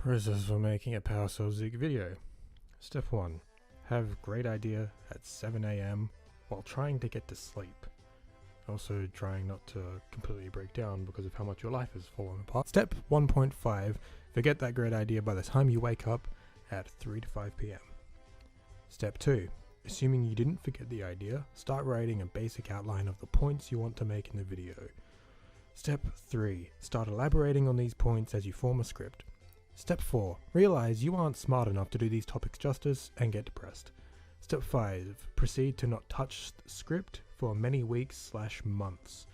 Process for making a PowerShell Zig video. Step 1. Have great idea at 7 AM while trying to get to sleep. Also trying not to completely break down because of how much your life has fallen apart. Step 1.5. Forget that great idea by the time you wake up at 3 to 5 PM. Step 2. Assuming you didn't forget the idea, start writing a basic outline of the points you want to make in the video. Step 3. Start elaborating on these points as you form a script. Step 4. Realize you aren't smart enough to do these topics justice and get depressed. Step 5. Proceed to not touch the script for many weeks/months.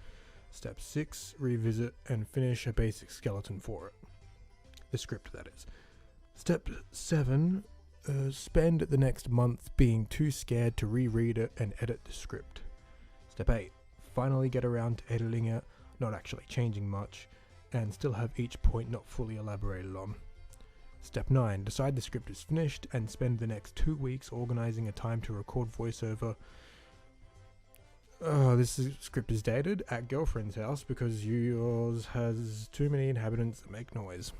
Step 6. Revisit and finish a basic skeleton for it. The script, that is. Step 7. Spend the next month being too scared to reread it and edit the script. Step 8. Finally get around to editing it, not actually changing much, and still have each point not fully elaborated on. Step 9. Decide the script is finished and spend the next 2 weeks organizing a time to record voiceover. This script is dated at girlfriend's house because yours has too many inhabitants that make noise.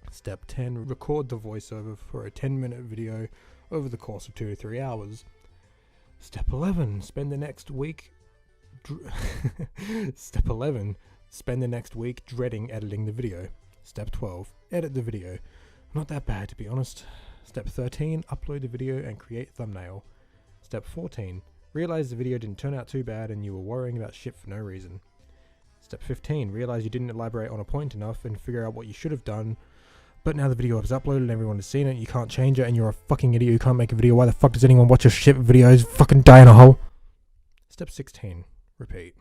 Step 10. Record the voiceover for a 10-minute video over the course of 2 to 3 hours. Step 11. Spend the next week dreading editing the video. Step 12. Edit the video. Not that bad, to be honest. Step 13. Upload the video and create thumbnail. Step 14. Realize the video didn't turn out too bad and you were worrying about shit for no reason. Step 15. Realize you didn't elaborate on a point enough and figure out what you should have done, but now the video is uploaded and everyone has seen it, you can't change it and you're a fucking idiot who can't make a video. Why the fuck does anyone watch your shit videos? Fucking die in a hole. Step 16. Repeat.